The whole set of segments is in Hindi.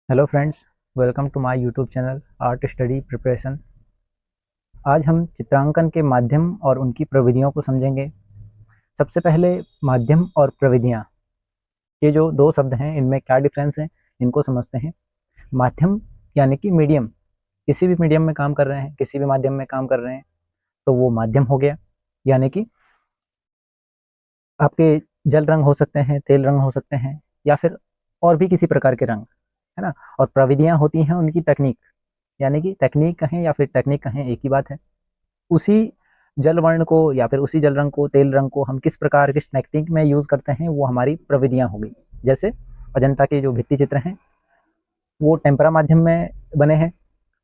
Hello friends, welcome to my YouTube channel art study preparation. आज हम चित्रांकन के माध्यम और उनकी प्रविधियों को समझेंगे। सबसे पहले माध्यम और प्रविधियाँ, ये जो दो शब्द हैं इनमें क्या डिफरेंस है इनको समझते हैं। माध्यम यानी कि मीडियम, किसी भी मीडियम में काम कर रहे हैं, किसी भी माध्यम में काम कर रहे हैं तो वो माध्यम हो गया। यानी कि आपके जल रंग हो सकते हैं, तेल रंग हो सकते हैं, या फिर और भी किसी प्रकार के रंग, है ना। और प्रविधियाँ होती हैं उनकी तकनीक, यानी कि तकनीक कहें या फिर टेक्निक कहें एक ही बात है। उसी जल वर्ण को या फिर उसी जल रंग को, तेल रंग को हम किस प्रकार किस टेक्निक में यूज करते हैं वो हमारी प्रविधियां हो गई। जैसे अजंता के जो भित्ति चित्र हैं वो टेम्परा माध्यम में बने हैं,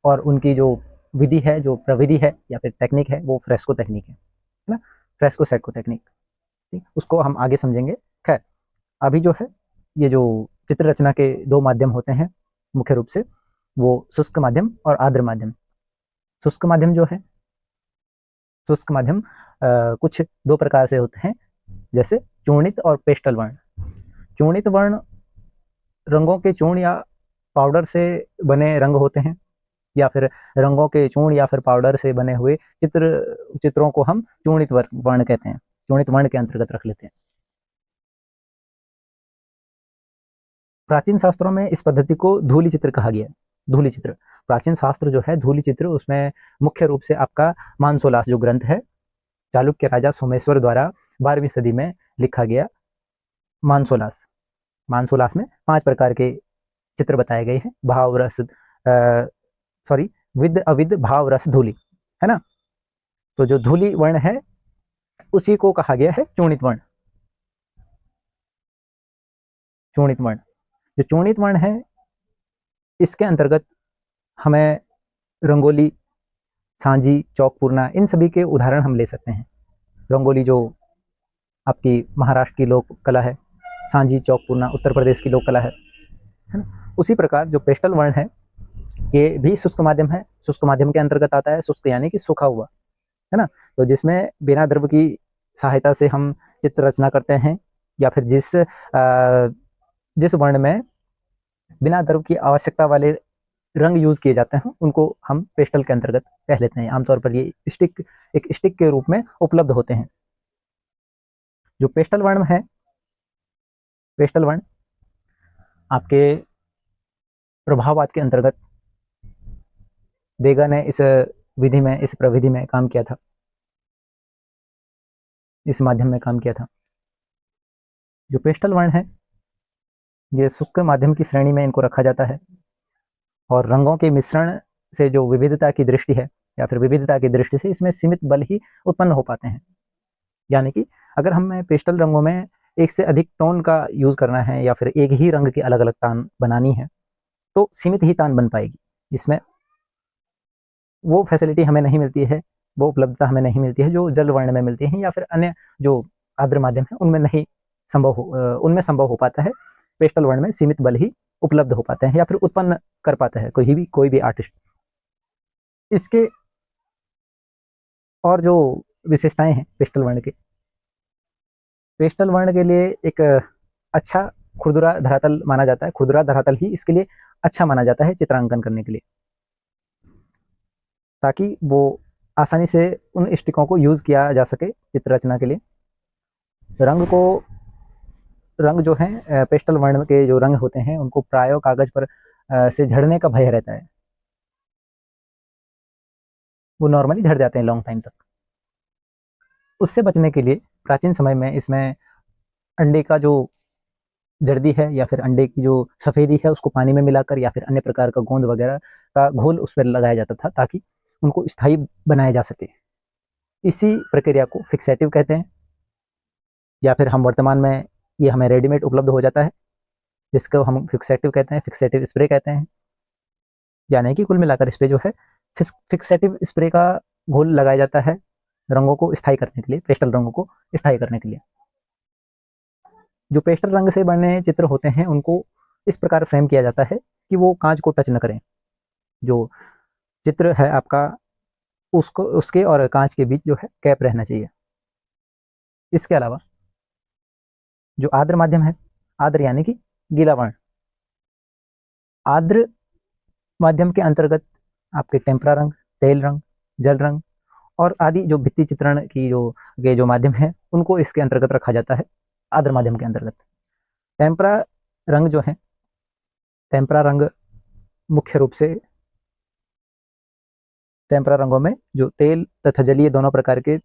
और उनकी जो विधि है, जो प्रविधि है या फिर टेक्निक है, वो फ्रेस्को टेक्निक है ना। फ्रेस्को सेटको टेक्निक, ठीक, उसको हम आगे समझेंगे। खैर, अभी जो है ये जो चित्र रचना के दो माध्यम होते हैं मुख्य रूप से, वो शुष्क माध्यम और आर्द्र माध्यम। शुष्क माध्यम जो है, शुष्क माध्यम कुछ दो प्रकार से होते हैं, जैसे चूर्णित और पेस्टल वर्ण। चूर्णित वर्ण रंगों के चूर्ण या पाउडर से बने रंग होते हैं, या फिर रंगों के चूर्ण या फिर पाउडर से बने हुए चित्रों को हम चूर्णित वर्ण कहते हैं, चूर्णित वर्ण के अंतर्गत रख लेते हैं। प्राचीन शास्त्रों में इस पद्धति को धूलि चित्र कहा गया है। धूलि चित्र, प्राचीन शास्त्र जो है धूलि चित्र, उसमें मुख्य रूप से आपका मानसोलास जो ग्रंथ है, चालुक्य राजा सोमेश्वर द्वारा 12वीं सदी में लिखा गया मानसोलास। मानसोलास में 5 प्रकार के चित्र बताए गए हैं, भाव रस, सॉरी, विद अविद भाव रस धूलि, है ना। तो जो धूलि वर्ण है उसी को कहा गया है चूर्णित वर्ण। चूर्णित वर्ण, जो चूर्णित वर्ण है इसके अंतर्गत हमें रंगोली, सांझी, चौक पूर्णा, इन सभी के उदाहरण हम ले सकते हैं। रंगोली जो आपकी महाराष्ट्र की लोक कला है, सांझी चौक पूर्णा उत्तर प्रदेश की लोक कला है ना। उसी प्रकार जो पेस्टल वर्ण है ये भी शुष्क माध्यम है, शुष्क माध्यम के अंतर्गत आता है। शुष्क यानी कि सूखा हुआ, है ना। तो जिसमें बिना द्रव की सहायता से हम चित्र रचना करते हैं, या फिर जिस वर्ण में बिना द्रव की आवश्यकता वाले रंग यूज किए जाते हैं उनको हम पेस्टल के अंतर्गत कह लेते हैं। आमतौर पर ये एक स्टिक के रूप में उपलब्ध होते हैं। जो पेस्टल वर्ण है, पेस्टल वर्ण आपके प्रभाववाद के अंतर्गत वेगा ने इस विधि में, इस प्रविधि में काम किया था, इस माध्यम में काम किया था। जो पेस्टल वर्ण है ये शुष्क माध्यम की श्रेणी में इनको रखा जाता है, और रंगों के मिश्रण से जो विविधता की दृष्टि है या फिर विविधता की दृष्टि से इसमें सीमित बल ही उत्पन्न हो पाते हैं। यानी कि अगर हमें पेस्टल रंगों में एक से अधिक टोन का यूज करना है या फिर एक ही रंग की अलग अलग तान बनानी है तो सीमित ही तान बन पाएगी। इसमें वो फैसिलिटी हमें नहीं मिलती है, वो उपलब्धता हमें नहीं मिलती है जो जल वर्ण में मिलती है, या फिर अन्य जो आर्द्र माध्यम है उनमें नहीं उनमें संभव हो पाता है। पेस्टल वर्ण में सीमित बल ही उपलब्ध हो पाते हैं या फिर उत्पन्न कर पाता है कोई भी आर्टिस्ट। इसके और जो विशेषताएं हैं पेस्टल वर्ण के, पेस्टल वर्ण के लिए एक अच्छा खुरदुरा धरातल माना जाता है। खुरदुरा धरातल ही इसके लिए अच्छा माना जाता है चित्रांकन करने के लिए, ताकि वो आसानी से उन स्टिकों को यूज किया जा सके चित्र रचना के लिए। रंग को, रंग जो है पेस्टल वर्ण के जो रंग होते हैं उनको प्राय कागज पर से झड़ने का भय रहता है। वो नॉर्मली झड़ जाते हैं लॉन्ग टाइम तक। उससे बचने के लिए प्राचीन समय में इसमें अंडे का जो जर्दी है या फिर अंडे की जो सफेदी है उसको पानी में मिलाकर या फिर अन्य प्रकार का गोंद वगैरह का घोल उस पर लगाया जाता था, ताकि उनको स्थायी बनाया जा सके। इसी प्रक्रिया को फिक्सेटिव कहते हैं, या फिर हम वर्तमान में ये हमें रेडीमेड उपलब्ध हो जाता है जिसको हम फिक्सेटिव कहते हैं, फिक्सेटिव स्प्रे कहते हैं। यानी कि कुल मिलाकर इस पे जो है फिक्सेटिव स्प्रे का घोल लगाया जाता है रंगों को स्थायी करने के लिए, पेस्टल रंगों को स्थायी करने के लिए। जो पेस्टल रंग से बने चित्र होते हैं उनको इस प्रकार फ्रेम किया जाता है कि वो कांच को टच न करें। जो चित्र है आपका, उसको उसके और कांच के बीच जो है गैप रहना चाहिए। इसके अलावा जो आर्द्र माध्यम है, आर्द्र यानी कि गीला वर्ण, आर्द्र माध्यम के अंतर्गत आपके टेम्परा रंग, तेल रंग, जल रंग और आदि जो भित्ति चित्रण की जो माध्यम है उनको इसके अंतर्गत रखा जाता है आर्द्र माध्यम के अंतर्गत। टेम्परा रंग जो है, टेम्परा रंग मुख्य रूप से टेम्परा रंगों में जो तेल तथा जलीय दोनों प्रकार के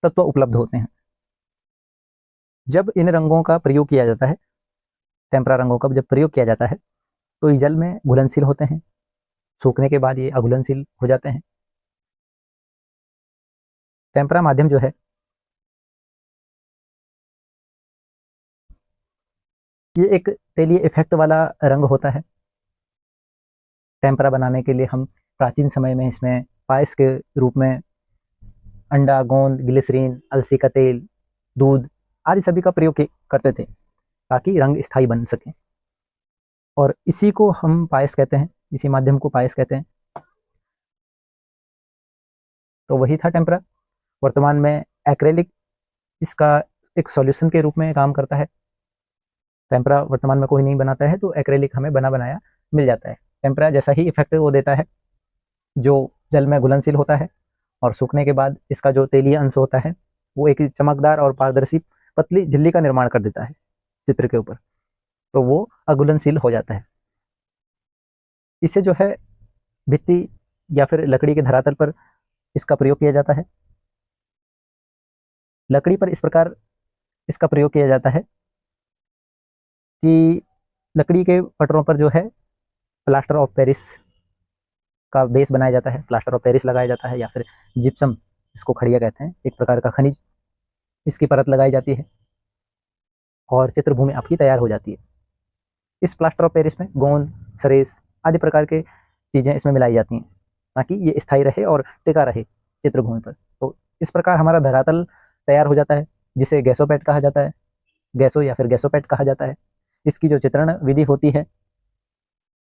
तत्व उपलब्ध होते हैं। जब इन रंगों का प्रयोग किया जाता है, टेम्परा रंगों का जब प्रयोग किया जाता है तो ये जल में घुलनशील होते हैं, सूखने के बाद ये अघुलनशील हो जाते हैं। टेम्परा माध्यम जो है ये एक तेलीय इफेक्ट वाला रंग होता है। टेम्परा बनाने के लिए हम प्राचीन समय में इसमें पायस के रूप में अंडा, गोंद, ग्लिसरीन, अलसी का तेल, दूध आदि सभी का प्रयोग करते थे ताकि रंग स्थायी बन सके, और इसी को हम पायस कहते हैं, इसी माध्यम को पायस कहते हैं। तो वही था टेम्परा। वर्तमान में एक्रेलिक इसका एक सॉल्यूशन के रूप में काम करता है। टेम्परा वर्तमान में कोई नहीं बनाता है तो एक्रेलिक हमें बना बनाया मिल जाता है। टेम्परा जैसा ही इफेक्ट वो देता है, जो जल में घुलनशील होता है और सूखने के बाद इसका जो तेलीय अंश होता है वो एक चमकदार और पारदर्शी पतली झिल्ली का निर्माण कर देता है चित्र के ऊपर, तो वो अघुलनशील हो जाता है। इसे जो है भित्ति या फिर लकड़ी के धरातल पर इसका प्रयोग किया जाता है। लकड़ी पर इस प्रकार इसका प्रयोग किया जाता है कि लकड़ी के पटरों पर जो है प्लास्टर ऑफ पेरिस का बेस बनाया जाता है, प्लास्टर ऑफ पेरिस लगाया जाता है या फिर जिप्सम, इसको खड़िया कहते हैं, एक प्रकार का खनिज, इसकी परत लगाई जाती है और चित्रभूमि आपकी तैयार हो जाती है। इस प्लास्टर ऑफ पेरिस में गोंद, सरेस आदि प्रकार के चीज़ें इसमें मिलाई जाती हैं ताकि ये स्थायी रहे और टिका रहे चित्रभूमि पर। तो इस प्रकार हमारा धरातल तैयार हो जाता है जिसे गैसोपैट कहा जाता है, गैसो या फिर गैसोपैट कहा जाता है। इसकी जो चित्रण विधि होती है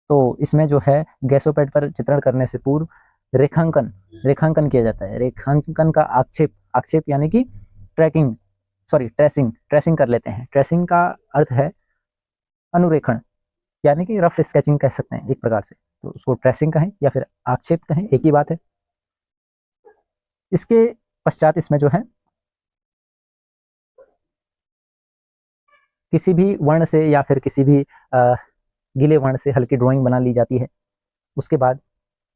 तो इसमें जो है गैसोपैट पर चित्रण करने से पूर्व रेखांकन किया जाता है। रेखांकन का आक्षेप यानी कि ट्रेसिंग कर लेते हैं। ट्रेसिंग का अर्थ है अनुरेखण, यानी कि रफ स्केचिंग कह सकते हैं एक प्रकार से, तो उसको ट्रेसिंग कहें या फिर आक्षेप कहें, एक ही बात है। इसके पश्चात इसमें जो है किसी भी वर्ण से या फिर किसी भी गीले वर्ण से हल्की ड्राइंग बना ली जाती है। उसके बाद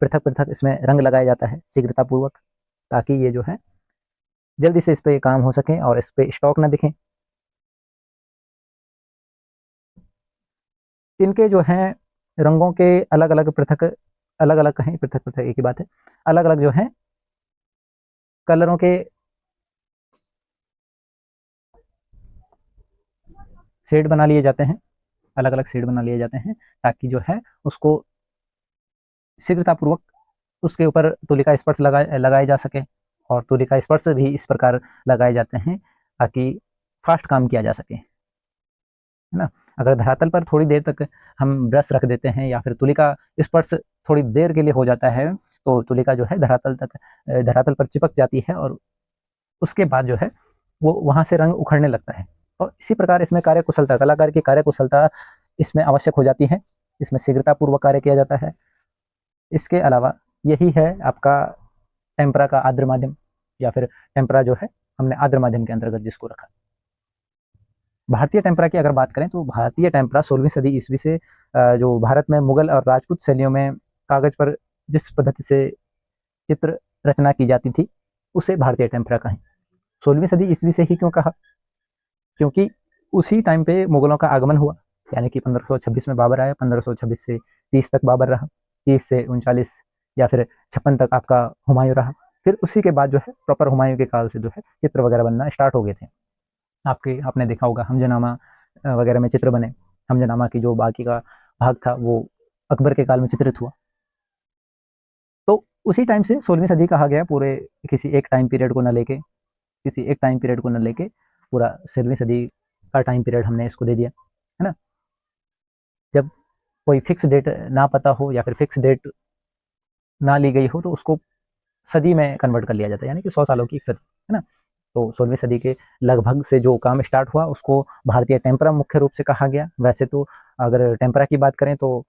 पृथक पृथक इसमें रंग लगाया जाता है शीघ्रतापूर्वक, ताकि ये जो है जल्दी से इस पर काम हो सके और इस पर स्टॉक ना दिखें। इनके जो है रंगों के अलग अलग कहें, पृथक पृथक एक ही बात है, अलग अलग जो है कलरों के शेड बना लिए जाते हैं, अलग अलग शेड बना लिए जाते हैं ताकि जो है उसको शीघ्रतापूर्वक उसके ऊपर तुलिका स्पर्श लगाए जा सके, और तुलिका स्पर्श भी इस प्रकार लगाए जाते हैं ताकि फास्ट काम किया जा सके, है ना। अगर धरातल पर थोड़ी देर तक हम ब्रश रख देते हैं या फिर तुलिका स्पर्श थोड़ी देर के लिए हो जाता है तो तुलिका जो है धरातल पर चिपक जाती है और उसके बाद जो है वो वहां से रंग उखड़ने लगता है। और इसी प्रकार इसमें कार्यकुशलता, कलाकार की कार्यकुशलता इसमें आवश्यक हो जाती है, इसमें शीघ्रतापूर्वक कार्य किया जाता है। इसके अलावा यही है आपका टेम्परा का आर्द्र माध्यम, या फिर टेम्परा जो है हमने आर्द्र माध्यम के अंतर्गत जिसको रखा। भारतीय टेम्परा की अगर बात करें तो भारतीय टेम्परा 16वीं सदी ईस्वी से जो भारत में मुगल और राजपूत शैलियों में कागज पर जिस पद्धति से चित्र रचना की जाती थी उसे भारतीय टेम्परा कहें। 16वीं सदी ईस्वी से ही क्यों कहा, क्योंकि उसी टाइम पे मुगलों का आगमन हुआ, यानी कि 1526 में बाबर आया, 1526 से 30 तक बाबर रहा, 30 से 39 या फिर 56 तक आपका हुमायूं रहा। फिर उसी के बाद जो है प्रॉपर हुमायूं के काल से जो है चित्र वगैरह बनना स्टार्ट हो गए थे। आपने देखा होगा हमजनामा वगैरह में चित्र बने, हमजनामा की जो बाकी का भाग था वो अकबर के काल में चित्रित हुआ। तो उसी टाइम से 16वीं सदी कहा गया, पूरे किसी एक टाइम पीरियड को न लेके पूरा 16वीं सदी का टाइम पीरियड हमने इसको दे दिया, है ना। जब कोई फिक्स डेट ना पता हो या फिर फिक्स डेट ना ली गई हो तो उसको सदी में कन्वर्ट कर लिया जाता है, यानी कि 100 सालों की एक सदी, है ना। तो 16वीं सदी के लगभग से जो काम स्टार्ट हुआ उसको भारतीय टेम्परा मुख्य रूप से कहा गया। वैसे तो अगर टेम्परा की बात करें तो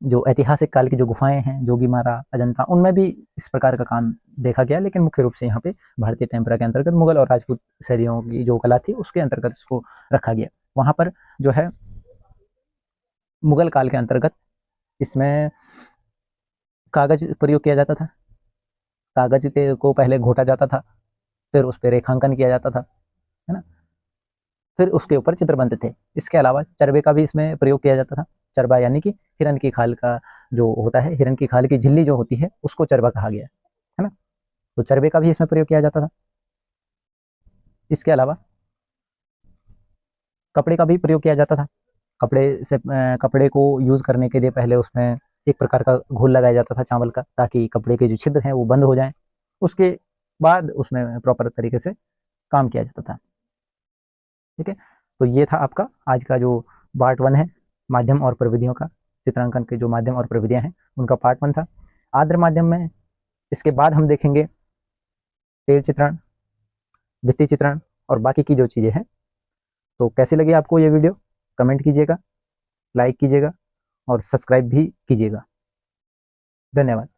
जो ऐतिहासिक काल की जो गुफाएं हैं, जोगीमारा, अजंता, उनमें भी इस प्रकार का काम देखा गया, लेकिन मुख्य रूप से यहाँ पे भारतीय टेम्परा के अंतर्गत मुगल और राजपूत शैलियों की जो कला थी उसके अंतर्गत इसको रखा गया। वहाँ पर जो है मुगल काल के अंतर्गत इसमें कागज प्रयोग किया जाता था। कागज के को पहले घोटा जाता था, फिर उस पर रेखांकन किया जाता था, है ना, फिर उसके ऊपर चित्र बनते थे। इसके अलावा चरबे का भी इसमें प्रयोग किया जाता था। चरबा यानी कि हिरन की खाल का जो होता है, हिरन की खाल की झिल्ली जो होती है उसको चरबा कहा गया है ना। तो चरबे का भी इसमें प्रयोग किया जाता था। इसके अलावा कपड़े का भी प्रयोग किया जाता था। कपड़े को यूज करने के लिए पहले उसमें एक प्रकार का घोल लगाया जाता था चावल का, ताकि कपड़े के जो छिद्र हैं वो बंद हो जाएं। उसके बाद उसमें प्रॉपर तरीके से काम किया जाता था। ठीक है, तो ये था आपका आज का जो पार्ट 1 है माध्यम और प्रविधियों का। चित्रांकन के जो माध्यम और प्रविधियां हैं उनका पार्ट 1 था। आर्द्र माध्यम में इसके बाद हम देखेंगे तेल चित्रण, भित्ति चित्रण और बाकी की जो चीज़ें हैं। तो कैसी लगी आपको ये वीडियो, कमेंट कीजिएगा, लाइक कीजिएगा और सब्सक्राइब भी कीजिएगा। धन्यवाद।